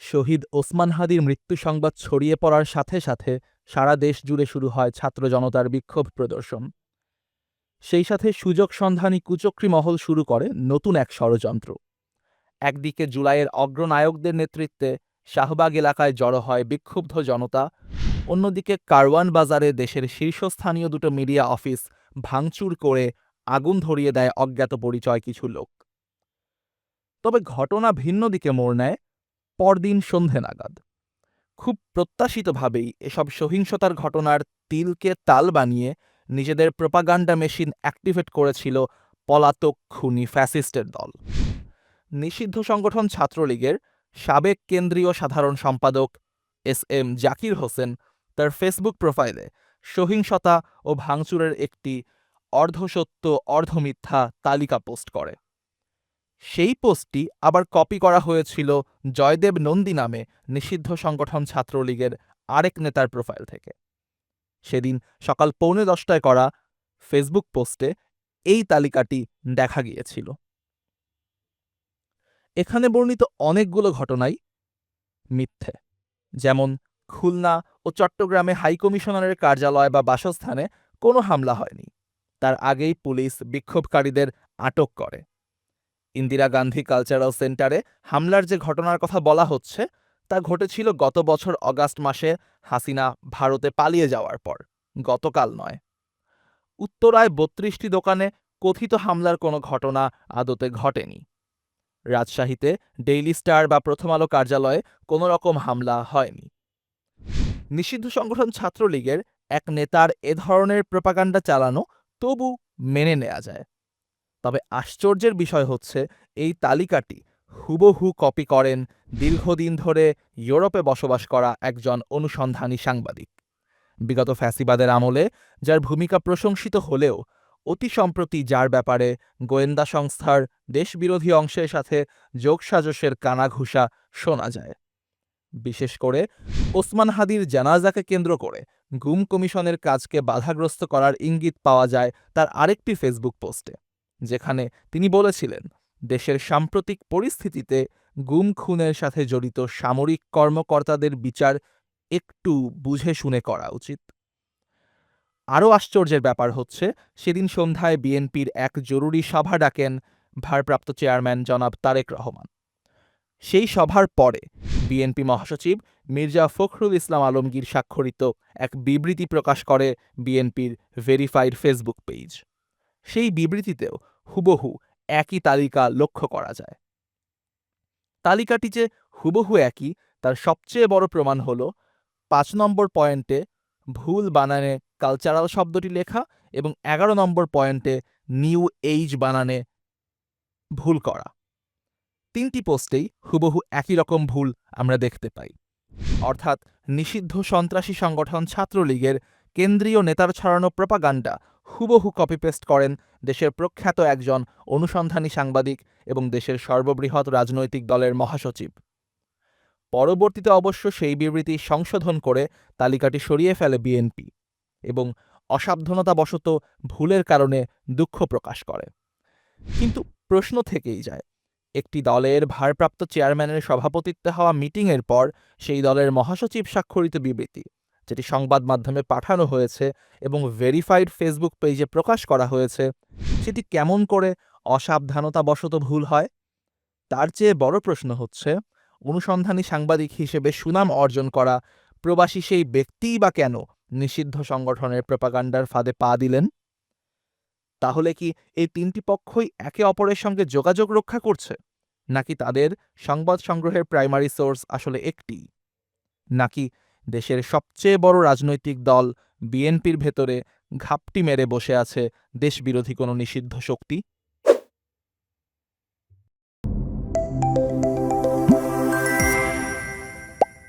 শহীদ ওসমান হাদির মৃত্যু সংবাদ ছড়িয়ে পড়ার সাথে সাথে সারা দেশ জুড়ে শুরু হয় ছাত্র জনতার বিক্ষোভ প্রদর্শন। সেই সাথে সুযোগ সন্ধানী কুচক্রী মহল শুরু করে নতুন এক ষড়যন্ত্র। একদিকে জুলাইয়ের অগ্রনায়কদের নেতৃত্বে শাহবাগ এলাকায় জড়ো হয় বিক্ষুব্ধ জনতা, অন্যদিকে কারওয়ান বাজারে দেশের শীর্ষস্থানীয় দুটো মিডিয়া অফিস ভাঙচুর করে আগুন ধরিয়ে দেয় অজ্ঞাত পরিচয় কিছু লোক। তবে ঘটনা ভিন্ন দিকে মোড় নেয় পরদিন সন্ধে নাগাদ। খুব প্রত্যাশিতভাবেই এসব সহিংসতার ঘটনার তিলকে তাল বানিয়ে নিজেদের প্রোপাগান্ডা মেশিন অ্যাক্টিভেট করেছিল পলাতক খুনি ফ্যাসিস্টের দল। নিষিদ্ধ সংগঠন ছাত্রলীগের সাবেক কেন্দ্রীয় সাধারণ সম্পাদক এস.এম. জাকির হোসেন তার ফেসবুক প্রোফাইলে সহিংসতা ও ভাঙচুরের একটি অর্ধসত্য অর্ধমিথ্যা তালিকা পোস্ট করে। সেই পোস্টটি আবার কপি করা হয়েছিল জয়দেব নন্দী নামে নিষিদ্ধ সংগঠন ছাত্রলীগের আরেক নেতার প্রোফাইল থেকে। সেদিন সকাল 9:45 করা ফেসবুক পোস্টে এই তালিকাটি দেখা গিয়েছিল। এখানে বর্ণিত অনেকগুলো ঘটনাই মিথ্যে, যেমন খুলনা ও চট্টগ্রামে হাইকমিশনারের কার্যালয় বা বাসস্থানে কোনো হামলা হয়নি, তার আগেই পুলিশ বিক্ষোভকারীদের আটক করে। ইন্দিরা গান্ধী কালচারাল সেন্টারে হামলার যে ঘটনার কথা বলা হচ্ছে তা ঘটেছিল গত বছর অগাস্ট মাসে হাসিনা ভারতে পালিয়ে যাওয়ার পর, গতকাল নয়। উত্তরায় ৩২টি দোকানে কথিত হামলার কোনো ঘটনা আদতে ঘটেনি। রাজশাহীতে ডেইলি স্টার বা প্রথম আলো কার্যালয়ে কোনো রকম হামলা হয়নি। নিষিদ্ধ সংগঠন ছাত্রলীগের এক নেতার এ ধরনের প্রোপাগান্ডা চালানো তবু মেনে নেওয়া যায়। তবে আশ্চর্যের বিষয় হচ্ছে এই তালিকাটি হুবহু কপি করেন দীর্ঘদিন ধরে ইউরোপে বসবাস করা একজন অনুসন্ধানী সাংবাদিক। বিগত ফ্যাসিবাদের আমলে যার ভূমিকা প্রশংসিত হলেও অতি সম্প্রতি যার ব্যাপারে গোয়েন্দা সংস্থার দেশবিরোধী অংশের সাথে যোগসাজশের কানাঘুষা শোনা যায়। বিশেষ করে ওসমান হাদির জানাজাকে কেন্দ্র করে গুম কমিশনের কাজকে বাধাগ্রস্ত করার ইঙ্গিত পাওয়া যায় তার আরেকটি ফেসবুক পোস্টে, যেখানে তিনি বলেছিলেন দেশের সাম্প্রতিক পরিস্থিতিতে গুম খুনের সাথে জড়িত সামরিক কর্মকর্তাদের বিচার একটু বুঝে শুনে করা উচিত। আরও আশ্চর্যের ব্যাপার হচ্ছে সেদিন সন্ধ্যায় বিএনপির এক জরুরি সভা ডাকেন ভারপ্রাপ্ত চেয়ারম্যান জনাব তারেক রহমান। সেই সভার পরে বিএনপি মহাসচিব মির্জা ফখরুল ইসলাম আলমগীর স্বাক্ষরিত এক বিবৃতি প্রকাশ করে বিএনপির ভেরিফাইড ফেসবুক পেজ। সেই বিবৃতিতেও হুবহু একই তালিকা লক্ষ্য করা যায়। তালিকাটি যে হুবহু একই তার সবচেয়ে বড় প্রমাণ হল ৫ নম্বর পয়েন্টে ভুল বানানে কালচারাল শব্দটি লেখা এবং ১১ নম্বর পয়েন্টে নিউ এইজ বানানে ভুল করা। ৩টি পোস্টেই হুবহু একই রকম ভুল আমরা দেখতে পাই। অর্থাৎ নিষিদ্ধ সন্ত্রাসী সংগঠন ছাত্রলীগের কেন্দ্রীয় নেতার ছড়ানো প্রোপাগান্ডা হুবহু কপিপেস্ট করেন দেশের প্রখ্যাত একজন অনুসন্ধানী সাংবাদিক এবং দেশের সর্ববৃহৎ রাজনৈতিক দলের মহাসচিব। পরবর্তীতে অবশ্য সেই বিবৃতি সংশোধন করে তালিকাটি সরিয়ে ফেলে বিএনপি এবং অসাবধানতাবশত ভুলের কারণে দুঃখ প্রকাশ করে। কিন্তু প্রশ্ন থেকেই যায়, একটি দলের ভারপ্রাপ্ত চেয়ারম্যানের সভাপতিত্বে হওয়া মিটিংয়ের পর সেই দলের মহাসচিব স্বাক্ষরিত বিবৃতি, যেটি সংবাদ মাধ্যমে পাঠানো হয়েছে এবং ভেরিফাইড ফেসবুক পেজে প্রকাশ করা হয়েছে, সেটি কেমন করে অসাবধানতাবশত ভুল হয়? তার চেয়ে বড় প্রশ্ন হচ্ছে, অনুসন্ধানী সাংবাদিক হিসেবে সুনাম অর্জন করা প্রবাসী সেই ব্যক্তিই বা কেন নিষিদ্ধ সংগঠনের প্রোপাগান্ডার ফাঁদে পা দিলেন? তাহলে কি এই ৩টি পক্ষই একে অপরের সঙ্গে যোগাযোগ রক্ষা করছে, নাকি তাদের সংবাদ সংগ্রহের প্রাইমারি সোর্স আসলে একটিই? নাকি দেশের সবচেয়ে বড় রাজনৈতিক দল বিএনপির ভেতরে ঘাপটি মেরে বসে আছে দেশবিরোধী কোনো নিষিদ্ধ শক্তি?